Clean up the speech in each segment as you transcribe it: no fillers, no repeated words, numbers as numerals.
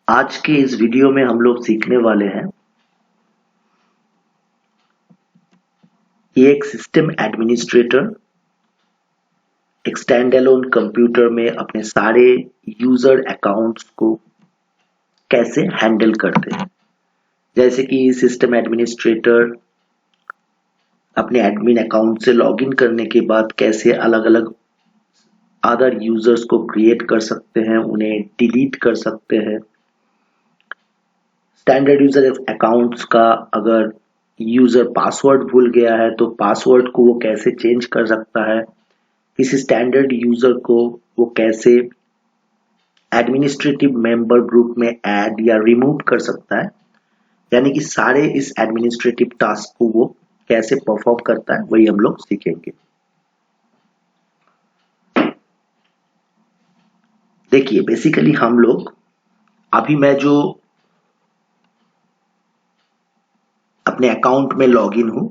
आज के इस वीडियो में हम लोग सीखने वाले हैं कि एक सिस्टम एडमिनिस्ट्रेटर एक स्टैंड अलोन कंप्यूटर में अपने सारे यूजर अकाउंट्स को कैसे हैंडल करते हैं। जैसे कि सिस्टम एडमिनिस्ट्रेटर अपने एडमिन अकाउंट से लॉगिन करने के बाद कैसे अलग अलग अदर यूजर्स को क्रिएट कर सकते हैं, उन्हें डिलीट कर सकते हैं। स्टैंडर्ड यूजर अकाउंट्स का अगर यूजर पासवर्ड भूल गया है तो पासवर्ड को वो कैसे चेंज कर सकता है। किसी स्टैंडर्ड यूजर को वो कैसे एडमिनिस्ट्रेटिव मेंबर ग्रुप में ऐड या रिमूव कर सकता है। यानी कि सारे इस एडमिनिस्ट्रेटिव टास्क को वो कैसे परफॉर्म करता है, वही हम लोग सीखेंगे। देखिए, बेसिकली हम लोग अभी मैं जो अपने अकाउंट में लॉगिन हूं,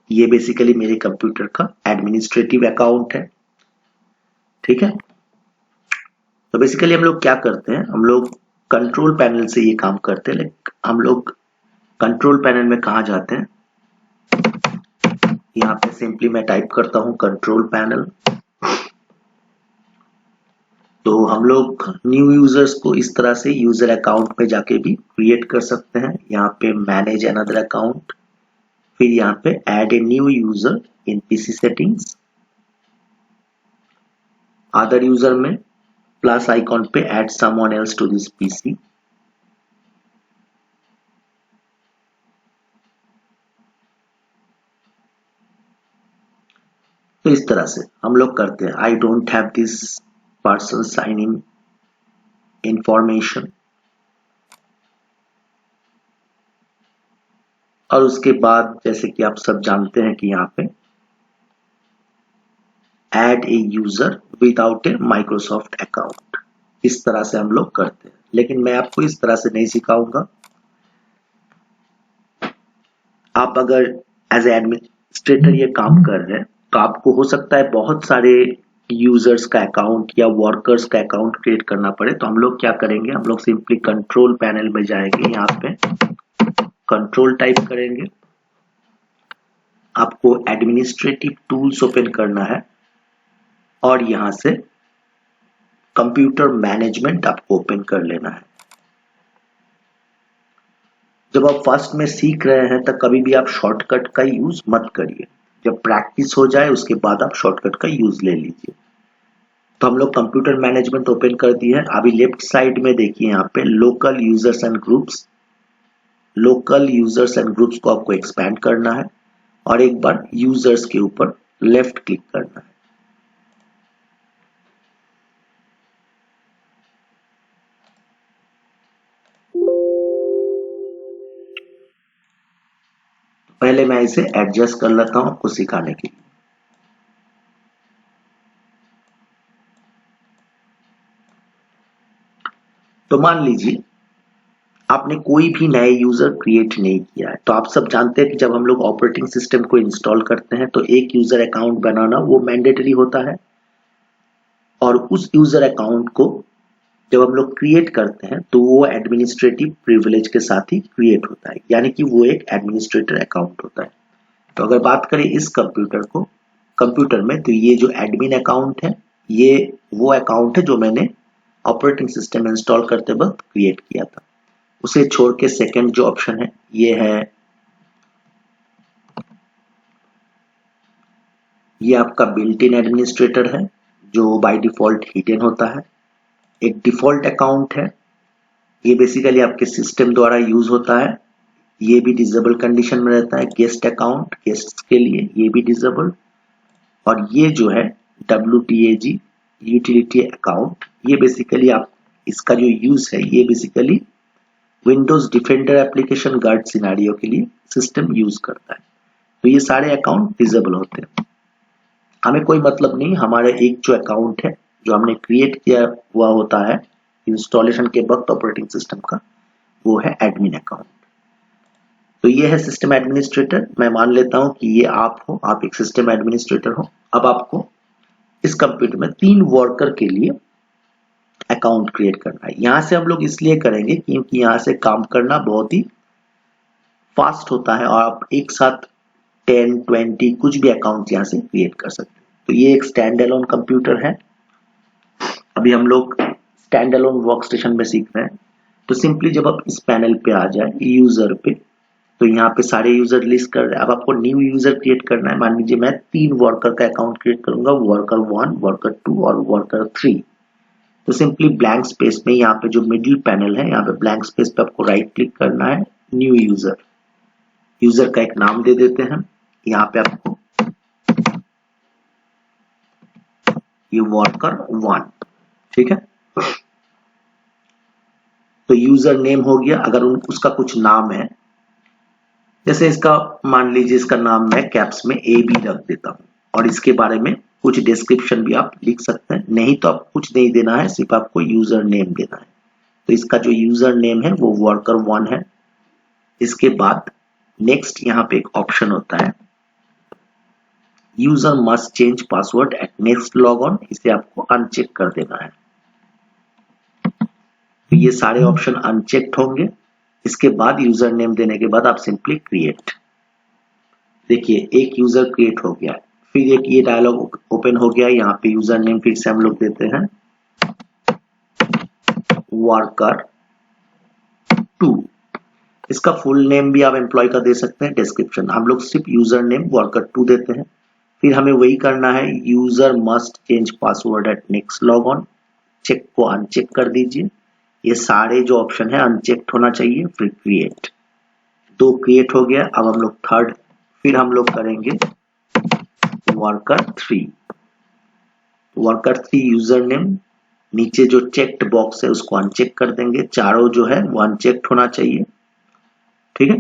ये बेसिकली मेरे कंप्यूटर का एडमिनिस्ट्रेटिव अकाउंट है। ठीक है, तो बेसिकली हम लोग क्या करते हैं, हम लोग कंट्रोल पैनल से ये काम करते हैं। हम लोग कंट्रोल पैनल में कहा जाते हैं, यहाँ पे सिंपली मैं टाइप करता हूं कंट्रोल पैनल। तो हम लोग न्यू यूजर्स को इस तरह से यूजर अकाउंट पे जाके भी क्रिएट कर सकते हैं। यहाँ पे मैनेज अनदर अकाउंट, फिर यहाँ पे add a new user in PC settings, other user में प्लस आइकॉन पे add someone else to this PC. तो इस तरह से हम लोग करते हैं। I don't have this person sign in information, और उसके बाद जैसे कि आप सब जानते हैं कि यहाँ पे add a user without A Microsoft account, इस तरह से हम लोग करते हैं। लेकिन मैं आपको इस तरह से नहीं सिखाऊंगा। आप अगर एज ए एडमिनिस्ट्रेटर ये काम कर रहे हैं तो आपको हो सकता है बहुत सारे यूजर्स का अकाउंट या वर्कर्स का अकाउंट क्रिएट करना पड़े। तो हम लोग क्या करेंगे, हम लोग सिंपली कंट्रोल पैनल में जाएंगे, यहाँ पे कंट्रोल टाइप करेंगे। आपको एडमिनिस्ट्रेटिव टूल्स ओपन करना है और यहां से कंप्यूटर मैनेजमेंट आपको ओपन कर लेना है। जब आप फर्स्ट में सीख रहे हैं तो कभी भी आप शॉर्टकट का यूज मत करिए। जब प्रैक्टिस हो जाए उसके बाद आप शॉर्टकट का यूज ले लीजिए। तो हम लोग कंप्यूटर मैनेजमेंट ओपन कर दिए हैं। अभी लेफ्ट साइड में देखिए, यहाँ पे local users and groups, local users and groups को आपको एक्सपैंड करना है और एक बार यूजर्स के ऊपर लेफ्ट क्लिक करना है। पहले मैं इसे एडजस्ट कर लेता हूं आपको सिखाने के लिए। तो मान लीजिए आपने कोई भी नए यूजर क्रिएट नहीं किया है। तो आप सब जानते हैं कि जब हम लोग ऑपरेटिंग सिस्टम को इंस्टॉल करते हैं तो एक यूजर अकाउंट बनाना वो मैंडेटरी होता है, और उस यूजर अकाउंट को जब हम लोग क्रिएट करते हैं तो वो एडमिनिस्ट्रेटिव प्रिविलेज के साथ ही क्रिएट होता है, यानी कि वो एक एडमिनिस्ट्रेटर अकाउंट होता है। तो अगर बात करें इस कंप्यूटर में, तो ये जो एडमिन अकाउंट है ये वो अकाउंट है जो मैंने ऑपरेटिंग सिस्टम इंस्टॉल करते वक्त क्रिएट किया था। उसे छोड़ के सेकंड जो ऑप्शन है ये है, ये आपका बिल्ट इन एडमिनिस्ट्रेटर है जो बाय डिफॉल्ट हिडन होता है। एक डिफॉल्ट अकाउंट है, ये बेसिकली आपके सिस्टम द्वारा यूज होता है, ये भी डिसेबल कंडीशन में रहता है। गेस्ट अकाउंट, गेस्ट के लिए ये भी डिसेबल। और ये जो है WTAG यूटिलिटी अकाउंट, ये बेसिकली आप इसका जो यूज है ये basically Windows defender application guard scenario के लिए सिस्टम यूज करता है। तो ये सारे अकाउंट डिसेबल होते हैं। हमें कोई मतलब नहीं, हमारा एक जो अकाउंट है जो हमने क्रिएट किया हुआ होता है इंस्टॉलेशन के वक्त ऑपरेटिंग सिस्टम का, वो है एडमिन अकाउंट। तो ये है सिस्टम एडमिनिस्ट्रेटर। मैं मान लेता हूं कि ये आप हो, आप एक सिस्टम एडमिनिस्ट्रेटर हो। अब आपको इस कंप्यूटर में 3 वर्कर के लिए अकाउंट क्रिएट करना है। यहाँ से हम लोग इसलिए करेंगे क्योंकि यहाँ से काम करना बहुत ही फास्ट होता है और आप एक साथ 10, 20 कुछ भी अकाउंट यहाँ से क्रिएट कर सकते हैं। तो ये एक स्टैंड अलोन कंप्यूटर है। अभी हम लोग स्टैंड अलोन वर्क स्टेशन में सीख रहे हैं। तो सिंपली जब आप इस पैनल पे आ जाए यूजर पे, तो यहाँ पे सारे यूजर लिस्ट कर रहे हैं। अब आपको न्यू यूजर क्रिएट करना है। मान लीजिए मैं 3 वर्कर का अकाउंट क्रिएट करूंगा, वर्कर 1, वर्कर 2 और वर्कर 3। तो सिंपली ब्लैंक स्पेस में यहाँ पे जो मिडिल पैनल है, यहाँ पे ब्लैंक स्पेस पे आपको राइट क्लिक करना है, न्यू यूजर, यूजर का एक नाम दे देते हैं। यहाँ पे आपको ये वर्कर 1, ठीक है। तो यूजर नेम हो गया। अगर उसका कुछ नाम है, जैसे इसका मान लीजिए इसका नाम मैं कैप्स में ए बी रख देता हूं और इसके बारे में कुछ डिस्क्रिप्शन भी आप लिख सकते हैं। नहीं तो आप कुछ नहीं देना है, सिर्फ आपको यूजर नेम देना है। तो इसका जो यूजर नेम है वो वर्कर 1 है। इसके बाद नेक्स्ट यहाँ पे एक ऑप्शन होता है, user must change password at next log on. इसे आपको अनचेक कर देना है। तो ये सारे ऑप्शन अनचेक्ड होंगे। इसके बाद यूजर नेम देने के बाद आप सिंपली क्रिएट, देखिए एक यूजर क्रिएट हो गया। फिर एक ये डायलॉग ओपन हो गया। यहाँ पे यूजर नेम फिर से हम लोग देते हैं वर्कर 2। इसका फुल नेम भी आप एम्प्लॉय का दे सकते हैं, डिस्क्रिप्शन। हम लोग सिर्फ यूजर नेम वर्कर 2 देते हैं। फिर हमें वही करना है, user must change password at next log on. Check को अनचेक कर दीजिए। ये सारे जो ऑप्शन है अनचेक्ड होना चाहिए। फिर क्रिएट, 2 क्रिएट हो गया। अब हम लोग थर्ड, फिर हम लोग करेंगे वर्कर 3। वर्कर 3 यूजर नेम, नीचे जो चेक्ड बॉक्स है उसको अनचेक कर देंगे। चारों जो है वो अनचेक्ड होना चाहिए, ठीक है।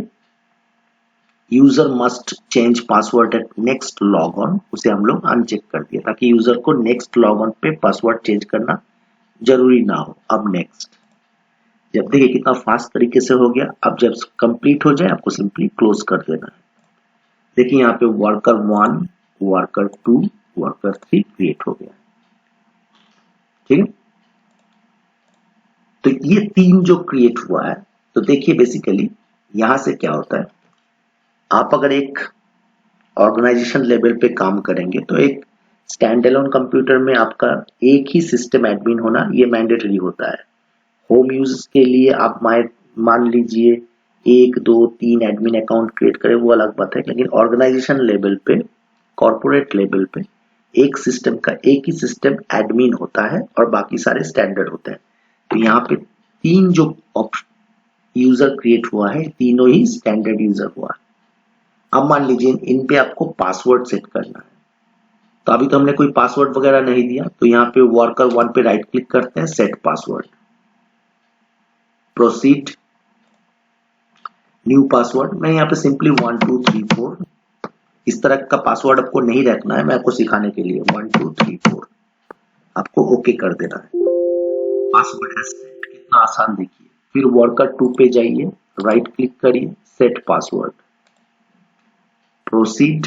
User must change password at next log on, उसे हम लोग अनचेक कर दिया ताकि यूजर को नेक्स्ट लॉग ऑन पे पासवर्ड चेंज करना जरूरी ना हो। अब नेक्स्ट, जब देखिए कितना फास्ट तरीके से हो गया। अब जब कंप्लीट हो जाए आपको सिंपली क्लोज कर देना है। देखिए यहाँ पे वर्कर 1, वर्कर 2, वर्कर 3 क्रिएट हो गया, ठीक है। तो ये 3 जो क्रिएट हुआ है, तो देखिए बेसिकली यहां से क्या होता है, आप अगर एक ऑर्गेनाइजेशन लेवल पे काम करेंगे तो एक स्टैंड अलोन कंप्यूटर में आपका एक ही सिस्टम एडमिन होना ये मैंडेटरी होता है। होम यूज के लिए आप मान लीजिए 1, 2, 3 एडमिन अकाउंट क्रिएट करें, वो अलग बात है। लेकिन ऑर्गेनाइजेशन लेवल पे, कॉर्पोरेट लेवल पे एक सिस्टम का एक ही सिस्टम एडमिन होता है और बाकी सारे स्टैंडर्ड होते हैं। तो यहाँ पे 3 जो यूजर क्रिएट हुआ है, तीनों ही स्टैंडर्ड यूजर हुआ है। अब मान लीजिए इन पे आपको पासवर्ड सेट करना है। तो अभी तो हमने कोई पासवर्ड वगैरह नहीं दिया, तो यहाँ पे वर्कर 1 पे राइट क्लिक करते हैं, set password, proceed, new password. मैं यहाँ पे सिंपली 1 2 3 4, इस तरह का पासवर्ड आपको नहीं रखना है, मैं आपको सिखाने के लिए 1 2 3 4 आपको ओके कर देना है। पासवर्ड है सेट, कितना आसान देखिए। फिर वर्कर 2 पे जाइए, राइट क्लिक करिए, सेट पासवर्ड, प्रोसीड।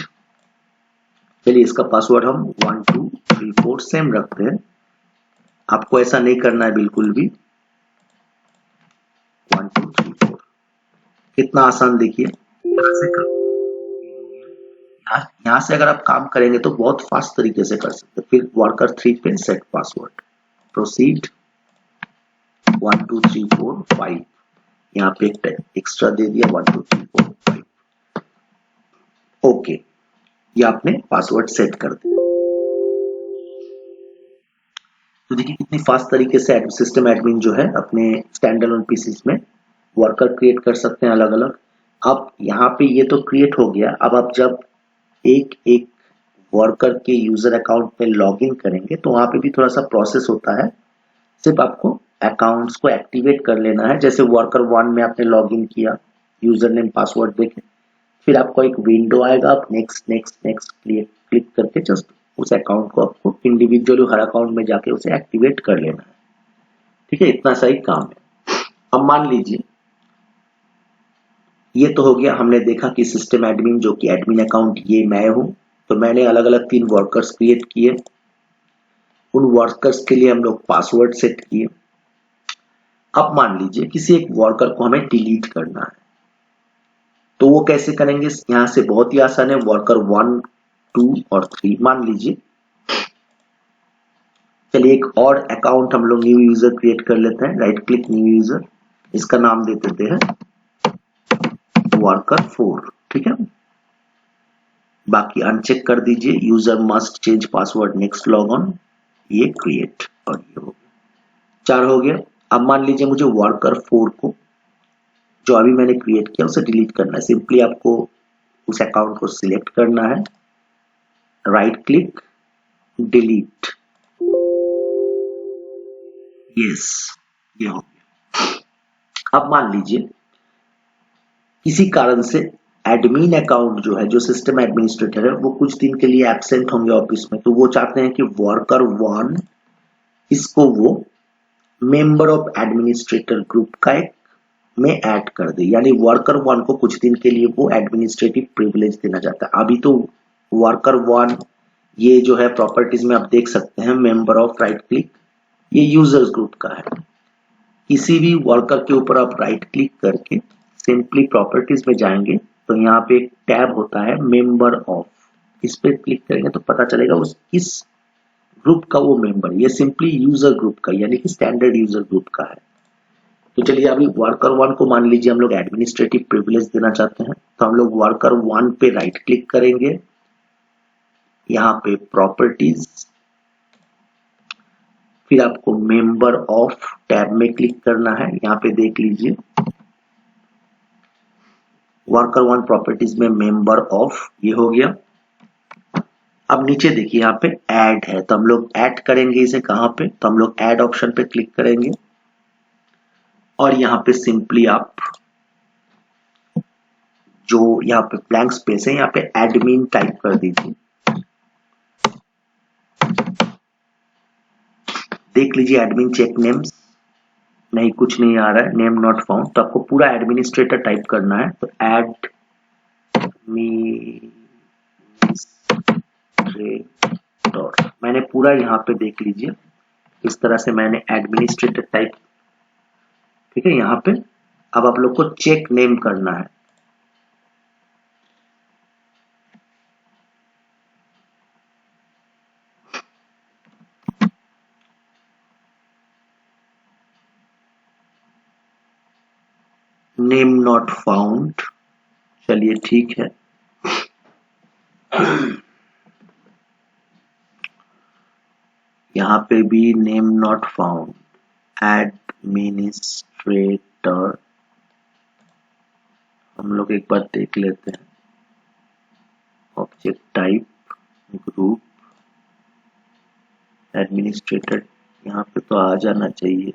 चलिए इसका पासवर्ड हम 1 2 3 4 सेम रखते हैं। आपको ऐसा नहीं करना है बिल्कुल भी। 1 2 3 4, कितना आसान देखिए। यहां से अगर आप काम करेंगे तो बहुत फास्ट तरीके से कर सकते हैं। फिर वर्कर 3 पे सेट पासवर्ड, प्रोसीड, 1 2 3 4 5, यहाँ पे एक एक्स्ट्रा दे दिया 1 2 3 4 5, ओके। ये आपने पासवर्ड सेट कर दिया। तो देखिए कितनी फास्ट तरीके से सिस्टम एडमिन जो है अपने स्टैंड अलोन पीसीस में वर्कर क्रिएट कर सकते हैं अलग अलग। अब यहाँ पे ये तो क्रिएट हो गया। अब आप जब एक एक वर्कर के यूजर अकाउंट में लॉगिन करेंगे तो वहां पे भी थोड़ा सा प्रोसेस होता है। सिर्फ आपको अकाउंट्स को एक्टिवेट कर लेना है। जैसे वर्कर 1 में आपने लॉगिन किया, यूजर नेम पासवर्ड देके, फिर आपको एक विंडो आएगा, आप नेक्स्ट नेक्स्ट नेक्स्ट क्लिक करके जस्ट उस अकाउंट को आपको इंडिविजुअली हर अकाउंट में जाके उसे एक्टिवेट कर लेना है, ठीक है। इतना सही काम है। अब मान लीजिए ये तो हो गया, हमने देखा कि सिस्टम एडमिन जो कि एडमिन अकाउंट ये मैं हूं, तो मैंने अलग अलग 3 वर्कर्स क्रिएट किए। उन वर्कर्स के लिए हम लोग पासवर्ड सेट किए। अब मान लीजिए किसी एक वर्कर को हमें डिलीट करना है, तो वो कैसे करेंगे? यहां से बहुत ही आसान है, वर्कर 1, 2 और 3 मान लीजिए। चलिए एक और अकाउंट हम लोग न्यू यूजर क्रिएट कर लेते हैं। राइट क्लिक न्यू यूजर, इसका नाम दे देते हैं वर्कर 4, ठीक है। बाकी अनचेक कर दीजिए, user must change password next log on, ये क्रिएट, और ये हो गया, 4 हो गया। अब मान लीजिए मुझे वर्कर 4 को जो अभी मैंने क्रिएट किया उसे डिलीट करना है। सिंपली आपको उस अकाउंट को सिलेक्ट करना है, राइट क्लिक, डिलीट, यस, ये हो गया। अब मान लीजिए किसी कारण से एडमिन अकाउंट जो है, जो सिस्टम एडमिनिस्ट्रेटर है, वो कुछ दिन के लिए एब्सेंट होंगे ऑफिस में, तो वो चाहते हैं कि वर्कर 1 इसको वो मेंबर ऑफ एडमिनिस्ट्रेटर ग्रुप का एक में ऐड कर दे, यानी वर्कर 1 को कुछ दिन के लिए वो एडमिनिस्ट्रेटिव प्रिविलेज देना चाहता है। अभी तो वर्कर 1 ये जो है प्रॉपर्टीज में आप देख सकते हैं मेंबर ऑफ, राइट क्लिक, ये यूजर्स ग्रुप का है। किसी भी वर्कर के ऊपर आप राइट क्लिक करके सिंपली प्रॉपर्टीज में जाएंगे तो यहाँ पे एक टैब होता है मेंबर ऑफ, इस पे क्लिक करेंगे तो पता चलेगा उस किस ग्रुप का वो मेंबर। ये सिंपली यूजर ग्रुप का यानी कि स्टैंडर्ड यूजर ग्रुप का है। तो चलिए अभी वर्कर 1 को मान लीजिए हम लोग एडमिनिस्ट्रेटिव प्रिविलेज देना चाहते हैं, तो हम लोग वर्कर 1 पे राइट क्लिक करेंगे, यहाँ पे प्रॉपर्टीज, फिर आपको मेंबर ऑफ टैब में क्लिक करना है। यहाँ पे देख लीजिए वर्कर 1 प्रॉपर्टीज में मेंबर ऑफ, ये हो गया। अब नीचे देखिए यहाँ पे ऐड है, तो हम लोग ऐड करेंगे इसे कहां पे? तो हम लोग ऐड ऑप्शन पे क्लिक करेंगे और यहाँ पे सिंपली आप जो यहाँ पे ब्लैंक स्पेस है यहाँ पे एडमिन टाइप कर दीजिए। देख लीजिए एडमिन चेक नेम्स, नहीं कुछ नहीं आ रहा है, नेम नॉट फाउंड, तो आपको पूरा एडमिनिस्ट्रेटर टाइप करना है। तो एडमिनिस्ट्रेटर मैंने पूरा यहाँ पे देख लीजिए इस तरह से मैंने एडमिनिस्ट्रेटर टाइप, ठीक है। यहाँ पे अब आप लोग को चेक नेम करना है, नेम नॉट फाउंड, चलिए ठीक है। यहाँ पे भी नेम नॉट फाउंड, एडमिनिस्ट्रेटर, हम लोग एक बार देख लेते हैं। ऑब्जेक्ट टाइप ग्रुप एडमिनिस्ट्रेटर, यहाँ पे तो आ जाना चाहिए।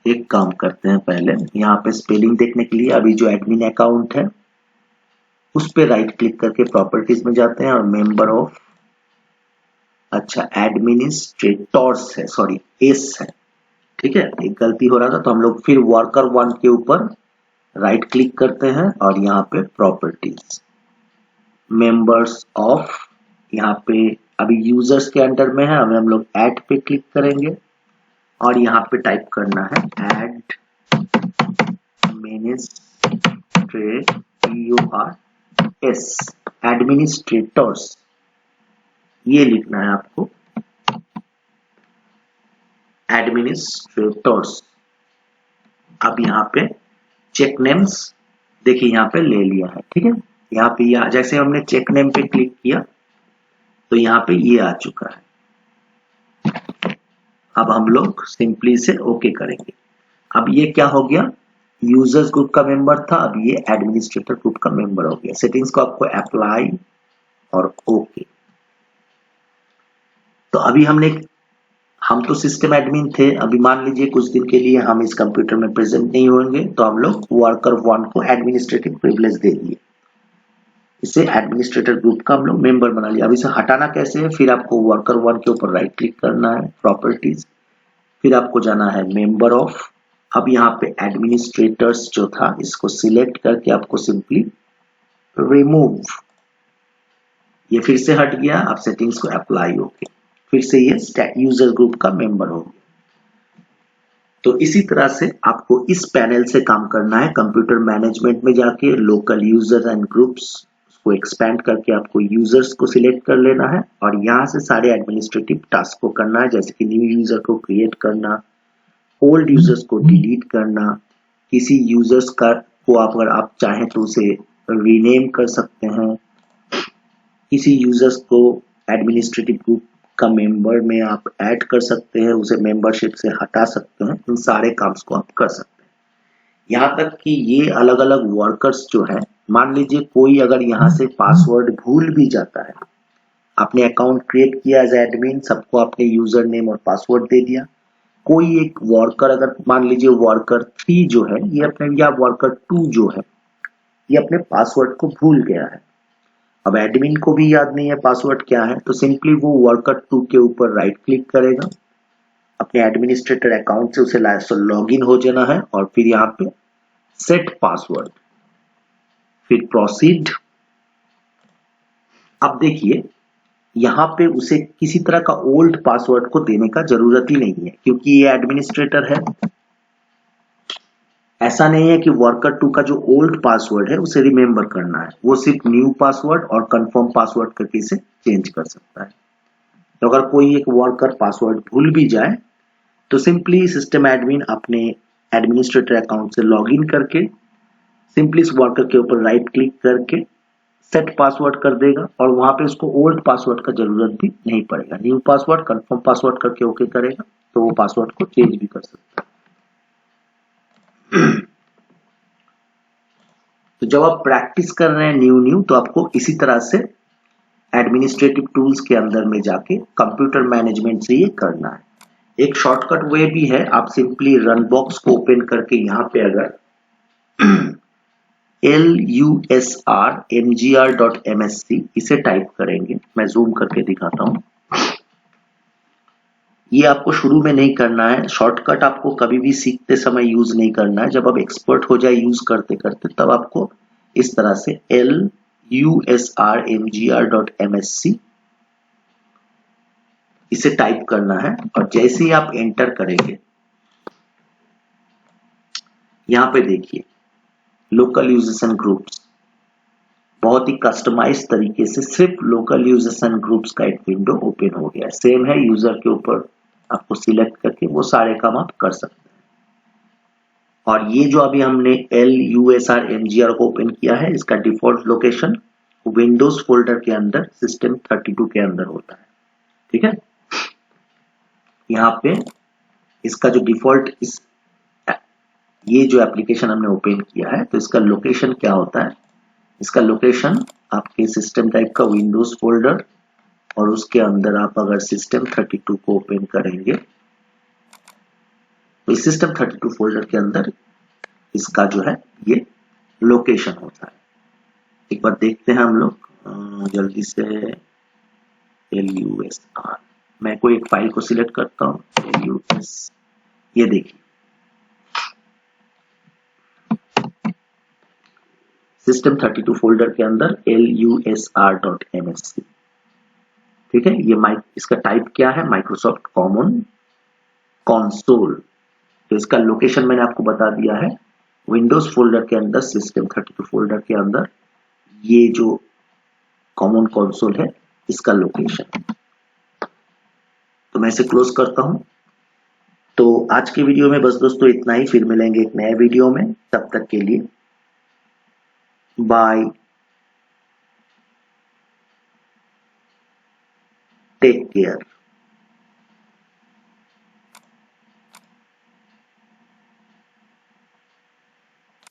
एक काम करते हैं, पहले यहाँ पे स्पेलिंग देखने के लिए अभी जो एडमिन अकाउंट है उस पे राइट क्लिक करके प्रॉपर्टीज में जाते हैं और मेंबर ऑफ, अच्छा एडमिनिस्ट्रेटर्स है, सॉरी एस है, ठीक है, एक गलती हो रहा था। तो हम लोग फिर वर्कर 1 के ऊपर राइट क्लिक करते हैं और यहाँ पे प्रॉपर्टीज, मेंबर्स ऑफ, यहाँ पे अभी यूजर्स के अंडर में है, हमें हम लोग ऐड पे क्लिक करेंगे और यहाँ पे टाइप करना है एडमिनिस्ट्रेटर्स, ये लिखना है आपको, एडमिनिस्ट्रेटर्स। अब यहाँ पे चेक नेम्स देखिए यहाँ पे ले लिया है, ठीक है। यहाँ पे जैसे हमने चेक नेम पे क्लिक किया तो यहाँ पे ये आ चुका है। अब हम लोग सिंपली से ओके करेंगे। अब ये क्या हो गया, यूजर्स ग्रुप का मेंबर था, अब ये एडमिनिस्ट्रेटर ग्रुप का मेंबर हो गया। सेटिंग्स को आपको अप्लाई और ओके। तो अभी हम तो सिस्टम एडमिन थे, अभी मान लीजिए कुछ दिन के लिए हम इस कंप्यूटर में प्रेजेंट नहीं होंगे, तो हम लोग वर्कर 1 को एडमिनिस्ट्रेटिव प्रिविलेज दे दिए, इसे एडमिनिस्ट्रेटर ग्रुप का हम लोग मेंबर बना लिया। अब इसे हटाना कैसे है, फिर आपको वर्कर 1 के ऊपर राइट क्लिक करना है, प्रॉपर्टीज, फिर आपको जाना है मेंबर ऑफ। अब यहाँ पे एडमिनिस्ट्रेटर्स जो था इसको सिलेक्ट करके आपको सिंपली रिमूव ये फिर से हट गया, आप सेटिंग्स को अप्लाई होके फिर से ये यूजर ग्रुप का मेंबर हो गया। तो इसी तरह से आपको इस पैनल से काम करना है। कंप्यूटर मैनेजमेंट में जाके लोकल यूजर एंड ग्रुप्स को एक्सपैंड करके आपको यूजर्स को सिलेक्ट कर लेना है और यहाँ से सारे एडमिनिस्ट्रेटिव टास्क को करना है, जैसे कि न्यू यूजर को क्रिएट करना, ओल्ड यूजर्स को डिलीट करना, किसी यूजर्स का को अगर आप चाहें तो उसे रीनेम कर सकते हैं, किसी यूजर्स को एडमिनिस्ट्रेटिव ग्रुप का मेंबर में आप ऐड कर सकते हैं, उसे मेंबरशिप से हटा सकते हैं। इन सारे काम को आप कर सकते हैं। यहाँ तक कि ये अलग अलग वर्कर्स जो है, मान लीजिए कोई अगर यहाँ से पासवर्ड भूल भी जाता है, आपने अकाउंट क्रिएट किया एज एडमिन, सबको आपने यूजर नेम और पासवर्ड दे दिया, कोई एक वर्कर अगर मान लीजिए वर्कर 3 जो है ये अपने, या वर्कर 2 जो है ये अपने पासवर्ड को भूल गया है, अब एडमिन को भी याद नहीं है पासवर्ड क्या है, तो सिंपली वो वर्कर 2 के ऊपर राइट क्लिक करेगा, अपने एडमिनिस्ट्रेटर अकाउंट से उसे लॉगिन हो जाना है और फिर यहाँ पे सेट पासवर्ड, फिर प्रोसीड। अब देखिए यहाँ पे उसे किसी तरह का ओल्ड पासवर्ड को देने का जरूरत ही नहीं है, क्योंकि ये एडमिनिस्ट्रेटर है। ऐसा नहीं है कि वर्कर 2 का जो ओल्ड पासवर्ड है उसे रिमेंबर करना है, वो सिर्फ न्यू पासवर्ड और कंफर्म पासवर्ड करके इसे चेंज कर सकता है। तो अगर कोई एक वर्कर पासवर्ड भूल भी जाए तो सिंपली सिस्टम एडमिन अपने एडमिनिस्ट्रेटर अकाउंट से लॉगिन करके सिंपली इस वर्कर के ऊपर राइट क्लिक करके सेट पासवर्ड कर देगा और वहां पे उसको ओल्ड पासवर्ड का जरूरत भी नहीं पड़ेगा, न्यू पासवर्ड कंफर्म पासवर्ड करके ओके करेगा तो वो पासवर्ड को चेंज भी कर सकता है। तो जब आप प्रैक्टिस कर रहे हैं न्यू तो आपको इसी तरह से एडमिनिस्ट्रेटिव टूल्स के अंदर में जाके कंप्यूटर मैनेजमेंट से ये करना है। एक शॉर्टकट वे भी है, आप सिंपली रन बॉक्स को ओपन करके यहाँ पे अगर lusrmgr.msc इसे टाइप करेंगे, मैं जूम करके दिखाता हूं। ये आपको शुरू में नहीं करना है, शॉर्टकट आपको कभी भी सीखते समय यूज नहीं करना है, जब आप एक्सपर्ट हो जाए यूज करते करते तब आपको इस तरह से lusrmgr.msc इसे टाइप करना है और जैसे ही आप एंटर करेंगे यहाँ पे देखिए लोकल यूजर्स एंड ग्रुप्स, बहुत ही कस्टमाइज तरीके से सिर्फ लोकल यूजर्स एंड ग्रुप्स का एक विंडो ओपन हो गया। सेम है, यूजर के ऊपर आपको सिलेक्ट करके वो सारे काम आप कर सकते हैं। और ये जो अभी हमने lusrmgr को ओपन किया है, इसका डिफॉल्ट लोकेशन विंडोज फोल्डर के अंदर सिस्टम 32 के अंदर होता है। ठीक है, यहाँ पे इसका जो डिफॉल्ट ये जो एप्लीकेशन हमने ओपन किया है तो इसका लोकेशन क्या होता है, इसका लोकेशन आपके सिस्टम टाइप का विंडोज फोल्डर और उसके अंदर आप अगर सिस्टम 32 को ओपन करेंगे तो इस सिस्टम 32 फोल्डर के अंदर इसका जो है ये लोकेशन होता है। एक बार देखते हैं हम लोग जल्दी से LUSR, मैं कोई एक फाइल को सिलेक्ट करता हूँ LUS, ये देखिए सिस्टम 32 फोल्डर के अंदर lusr.msc। ठीक है, ये इसका टाइप क्या है, माइक्रोसॉफ्ट कॉमन कंसोल। तो इसका लोकेशन मैंने आपको बता दिया है, विंडोज फोल्डर के अंदर सिस्टम 32 फोल्डर के अंदर ये जो कॉमन कंसोल है इसका लोकेशन। तो मैं इसे क्लोज करता हूं। तो आज के वीडियो में बस दोस्तों इतना ही, फिर मिलेंगे एक नए वीडियो में, तब तक के लिए बाय, टेक केयर।